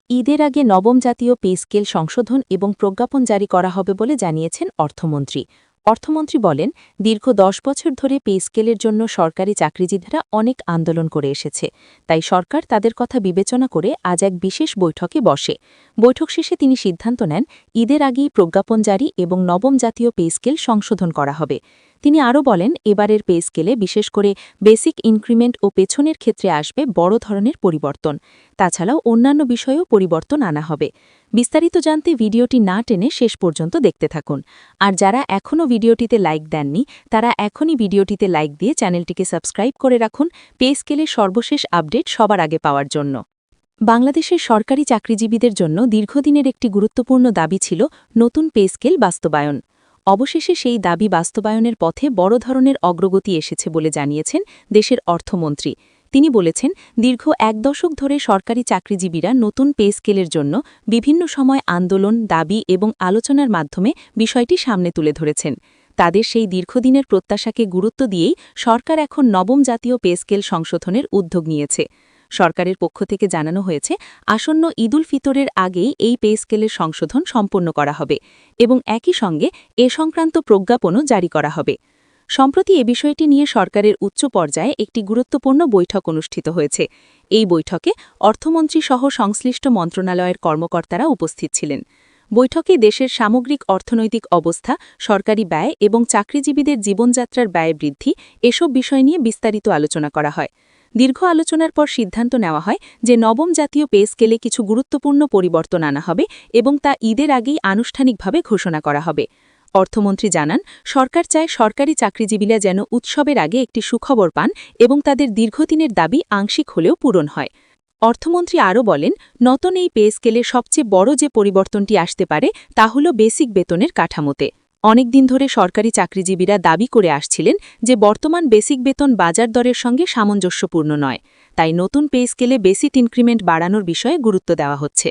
ঈদের আগে নবম জাতীয় পে স্কেল সংশোধন এবং প্রজ্ঞাপন জারি করা হবে বলে জানিয়েছেন অর্থমন্ত্রী। অর্থমন্ত্রী বলেন, দীর্ঘ ১০ বছর ধরে পে স্কেলের জন্য সরকারি চাকরিজীবীরা অনেক আন্দোলন করে এসেছে। তাই সরকার তাদের কথা বিবেচনা করে আজ এক বিশেষ বৈঠকে বসে। বৈঠক শেষে তিনি সিদ্ধান্ত নেন, ঈদের আগেই প্রজ্ঞাপন জারি এবং নবম জাতীয় পে স্কেল সংশোধন করা হবে। তিনি আরও বলেন, এবারের পে স্কেলে বিশেষ করে বেসিক ইনক্রিমেন্ট ও পেছনের ক্ষেত্রে আসবে বড় ধরনের পরিবর্তন। তাছাড়াও অন্যান্য বিষয়েও পরিবর্তন আনা হবে। বিস্তারিত জানতে ভিডিওটি না টেনে শেষ পর্যন্ত দেখতে থাকুন। আর যারা এখনও ভিডিওটিতে লাইক দেননি, তারা এখনই ভিডিওটিতে লাইক দিয়ে চ্যানেলটিকে সাবস্ক্রাইব করে রাখুন পে স্কেলের সর্বশেষ আপডেট সবার আগে পাওয়ার জন্য। বাংলাদেশের সরকারি চাকরিজীবীদের জন্য দীর্ঘদিনের একটি গুরুত্বপূর্ণ দাবি ছিল নতুন পে স্কেল বাস্তবায়ন। অবশেষে সেই দাবি বাস্তবায়নের পথে বড় ধরনের অগ্রগতি এসেছে বলে জানিয়েছেন দেশের অর্থমন্ত্রী। তিনি বলেছেন, দীর্ঘ ১ দশক ধরে সরকারি চাকরিজীবীরা নতুন পে স্কেলের জন্য বিভিন্ন সময় আন্দোলন, দাবি এবং আলোচনার মাধ্যমে বিষয়টি সামনে তুলে ধরেছেন। তাদের সেই দীর্ঘদিনের প্রত্যাশাকে গুরুত্ব দিয়েই সরকার এখন নবম জাতীয় পে স্কেল সংশোধনের উদ্যোগ নিয়েছে। সরকারের পক্ষ থেকে জানানো হয়েছে, আসন্ন ঈদুল ফিতরের আগেই এই পে স্কেলের সংশোধন সম্পন্ন করা হবে এবং একই সঙ্গে এ সংক্রান্ত প্রজ্ঞাপনও জারি করা হবে। সম্প্রতি এ বিষয়টি নিয়ে সরকারের উচ্চ পর্যায়ে একটি গুরুত্বপূর্ণ বৈঠক অনুষ্ঠিত হয়েছে। এই বৈঠকে অর্থমন্ত্রী সহ সংশ্লিষ্ট মন্ত্রণালয়ের কর্মকর্তারা উপস্থিত ছিলেন। বৈঠকে দেশের সামগ্রিক অর্থনৈতিক অবস্থা, সরকারি ব্যয় এবং চাকরিজীবীদের জীবনযাত্রার ব্যয় বৃদ্ধি এসব বিষয় নিয়ে বিস্তারিত আলোচনা করা হয়। দীর্ঘ আলোচনার পর সিদ্ধান্ত নেওয়া হয় যে নবম জাতীয় পে স্কেলে কিছু গুরুত্বপূর্ণ পরিবর্তন আনা হবে এবং তা ঈদের আগেই আনুষ্ঠানিকভাবে ঘোষণা করা হবে। অর্থমন্ত্রী জানান, সরকার চায় সরকারি চাকরিজীবীরা যেন উৎসবের আগে একটি সুখবর পান এবং তাদের দীর্ঘদিনের দাবি আংশিক হলেও পূরণ হয়। অর্থমন্ত্রী আরও বলেন, নতুন এই পে স্কেলে সবচেয়ে বড় যে পরিবর্তনটি আসতে পারে তা হল বেসিক বেতনের কাঠামোতে। অনেকদিন ধরে সরকারি চাকরিজীবীরা দাবি করে আসছিলেন যে বর্তমান বেসিক বেতন বাজার দরের সঙ্গে সামঞ্জস্যপূর্ণ নয়। তাই নতুন পে স্কেলে বেসিক ইনক্রিমেন্ট বাড়ানোর বিষয়ে গুরুত্ব দেওয়া হচ্ছে।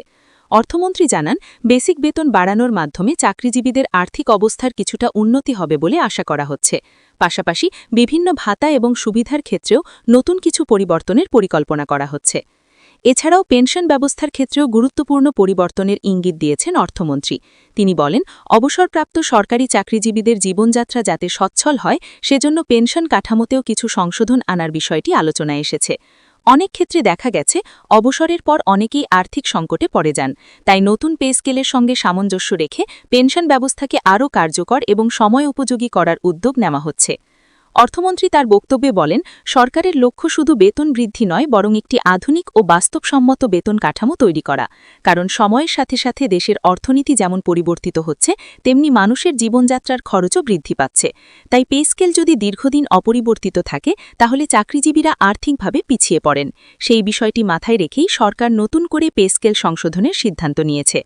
অর্থমন্ত্রী জানান, বেসিক বেতন বাড়ানোর মাধ্যমে চাকরিজীবীদের আর্থিক অবস্থার কিছুটা উন্নতি হবে বলে আশা করা হচ্ছে। পাশাপাশি বিভিন্ন ভাতা এবং সুবিধার ক্ষেত্রেও নতুন কিছু পরিবর্তনের পরিকল্পনা করা হচ্ছে। এছাড়াও পেনশন ব্যবস্থার ক্ষেত্রেও গুরুত্বপূর্ণ পরিবর্তনের ইঙ্গিত দিয়েছেন অর্থমন্ত্রী। তিনি বলেন, অবসরপ্রাপ্ত সরকারি চাকরিজীবীদের জীবনযাত্রা যাতে সচ্ছল হয় সেজন্য পেনশন কাঠামোতেও কিছু সংশোধন আনার বিষয়টি আলোচনায় এসেছে। অনেক ক্ষেত্রে দেখা গেছে অবসরের পর অনেকেই আর্থিক সংকটে পড়ে যান। তাই নতুন পে স্কেলের সঙ্গে সামঞ্জস্য রেখে পেনশন ব্যবস্থাকে আরও কার্যকর এবং সময় উপযোগী করার উদ্যোগ নেওয়া হচ্ছে। অর্থমন্ত্রী তার বক্তব্যে বলেন, সরকারের লক্ষ্য শুধু বেতন বৃদ্ধি নয়, বরং একটি আধুনিক ও বাস্তবসম্মত বেতন কাঠামো তৈরি করা। কারণ সময়ের সাথে সাথে দেশের অর্থনীতি যেমন পরিবর্তিত হচ্ছে, তেমনি মানুষের জীবনযাত্রার খরচও বৃদ্ধি পাচ্ছে। তাই পে স্কেল যদি দীর্ঘদিন অপরিবর্তিত থাকে, তাহলে চাকরিজীবীরা আর্থিকভাবে পিছিয়ে পড়েন। সেই বিষয়টি মাথায় রেখেই সরকার নতুন করে পে স্কেল সংশোধনের সিদ্ধান্ত নিয়েছে।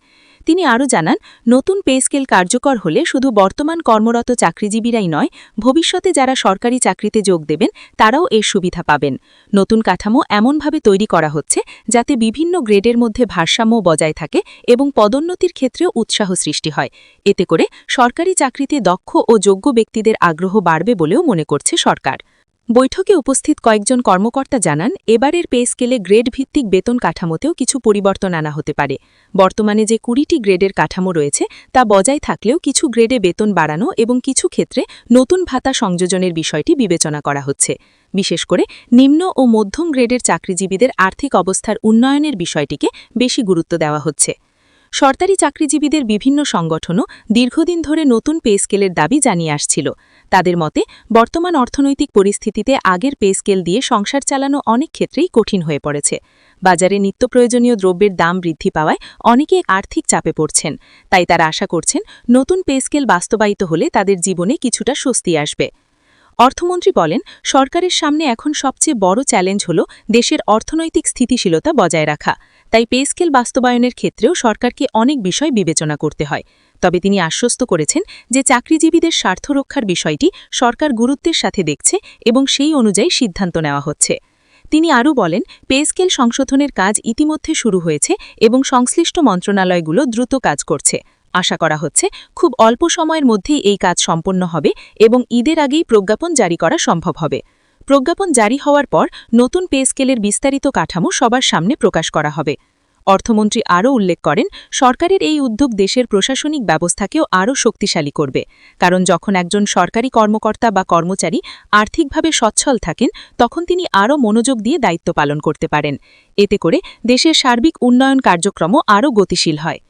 তিনি আরও জানান, নতুন পে স্কেল কার্যকর হলে শুধু বর্তমান কর্মরত চাকরিজীবীরাই নয়, ভবিষ্যতে যারা সরকারি চাকরিতে যোগ দেবেন তারাও এর সুবিধা পাবেন। নতুন কাঠামো এমনভাবে তৈরি করা হচ্ছে যাতে বিভিন্ন গ্রেডের মধ্যে ভারসাম্য বজায় থাকে এবং পদোন্নতির ক্ষেত্রেও উৎসাহ সৃষ্টি হয়। এতে করে সরকারি চাকরিতে দক্ষ ও যোগ্য ব্যক্তিদের আগ্রহ বাড়বে বলেও মনে করছে সরকার। বৈঠকে উপস্থিত কয়েকজন কর্মকর্তা জানান, এবারের পে স্কেলে গ্রেড ভিত্তিক বেতন কাঠামোতেও কিছু পরিবর্তন আনা হতে পারে। বর্তমানে যে ২০টি গ্রেডের কাঠামো রয়েছে তা বজায় থাকলেও কিছু গ্রেডে বেতন বাড়ানো এবং কিছু ক্ষেত্রে নতুন ভাতা সংযোজনের বিষয়টি বিবেচনা করা হচ্ছে। বিশেষ করে নিম্ন ও মধ্যম গ্রেডের চাকরিজীবীদের আর্থিক অবস্থার উন্নয়নের বিষয়টিকে বেশি গুরুত্ব দেওয়া হচ্ছে। সরকারি চাকরিজীবীদের বিভিন্ন সংগঠনও দীর্ঘদিন ধরে নতুন পে স্কেলের দাবি জানিয়ে আসছিল। তাদের মতে, বর্তমান অর্থনৈতিক পরিস্থিতিতে আগের পে স্কেল দিয়ে সংসার চালানো অনেক ক্ষেত্রেই কঠিন হয়ে পড়েছে। বাজারে নিত্যপ্রয়োজনীয় দ্রব্যের দাম বৃদ্ধি পাওয়ায় অনেকে আর্থিক চাপে পড়ছেন। তাই তারা আশা করছেন, নতুন পে স্কেল বাস্তবায়িত হলে তাদের জীবনে কিছুটা স্বস্তি আসবে। অর্থমন্ত্রী বলেন, সরকারের সামনে এখন সবচেয়ে বড় চ্যালেঞ্জ হল দেশের অর্থনৈতিক স্থিতিশীলতা বজায় রাখা। তাই পে স্কেল বাস্তবায়নের ক্ষেত্রেও সরকারকে অনেক বিষয় বিবেচনা করতে হয়। তবে তিনি আশ্বস্ত করেছেন যে চাকরিজীবীদের স্বার্থ রক্ষার বিষয়টি সরকার গুরুত্বের সাথে দেখছে এবং সেই অনুযায়ী সিদ্ধান্ত নেওয়া হচ্ছে। তিনি আরও বলেন, পে স্কেল সংশোধনের কাজ ইতিমধ্যে শুরু হয়েছে এবং সংশ্লিষ্ট মন্ত্রণালয়গুলো দ্রুত কাজ করছে। আশা করা হচ্ছে খুব অল্প সময়ের মধ্যেই এই কাজ সম্পন্ন হবে এবং ঈদের আগেই প্রজ্ঞাপন জারি করা সম্ভব হবে। প্রজ্ঞাপন জারি হওয়ার পর নতুন পে স্কেলের বিস্তারিত কাঠামো সবার সামনে প্রকাশ করা হবে। অর্থমন্ত্রী আরও উল্লেখ করেন, সরকারের এই উদ্যোগ দেশের প্রশাসনিক ব্যবস্থাকেও আরও শক্তিশালী করবে, কারণ যখন একজন সরকারি কর্মকর্তা বা কর্মচারী আর্থিকভাবে সচ্ছল থাকেন তখন তিনি আরও মনোযোগ দিয়ে দায়িত্ব পালন করতে পারেন। এতে করে দেশের সার্বিক উন্নয়ন কার্যক্রমও আরও গতিশীল হয়।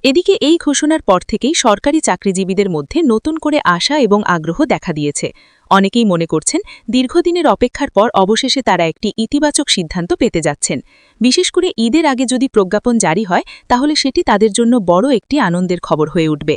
এদিকে এই ঘোষণার পর থেকেই সরকারি চাকরিজীবীদের মধ্যে নতুন করে আশা এবং আগ্রহ দেখা দিয়েছে। অনেকেই মনে করছেন, দীর্ঘদিনের অপেক্ষার পর অবশেষে তারা একটি ইতিবাচক সিদ্ধান্ত পেতে যাচ্ছেন। বিশেষ করে ঈদের আগে যদি প্রজ্ঞাপন জারি হয় তাহলে সেটি তাদের জন্য বড় একটি আনন্দের খবর হয়ে উঠবে।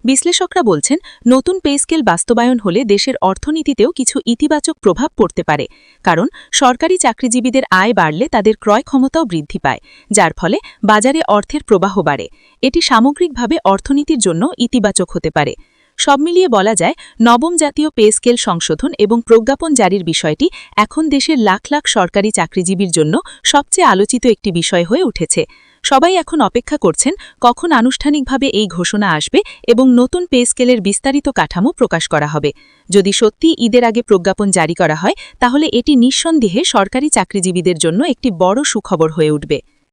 বিশ্লেষকরা বলছেন, নতুন পে স্কেল বাস্তবায়ন হলে দেশের অর্থনীতিতেও কিছু ইতিবাচক প্রভাব পড়তে পারে, কারণ সরকারি চাকরিজীবীদের আয় বাড়লে তাদের ক্রয় ক্ষমতাও বৃদ্ধি পায়, যার ফলে বাজারে অর্থের প্রবাহ বাড়ে। এটি সামগ্রিকভাবে অর্থনীতির জন্য ইতিবাচক হতে পারে। সব মিলিয়ে বলা যায়, নবম জাতীয় পে স্কেল সংশোধন এবং প্রজ্ঞাপন জারির বিষয়টি এখন দেশের লাখ লাখ সরকারি চাকরিজীবীর জন্য সবচেয়ে আলোচিত একটি বিষয় হয়ে উঠেছে। সবাই এখন অপেক্ষা করছেন কখন আনুষ্ঠানিকভাবে এই ঘোষণা আসবে এবং নতুন পে স্কেলের বিস্তারিত কাঠামো প্রকাশ করা হবে। যদি সত্যি ঈদের আগে প্রজ্ঞাপন জারি করা হয় তাহলে এটি নিঃসন্দেহে সরকারি চাকরিজীবীদের জন্য একটি বড় সুখবর হয়ে উঠবে।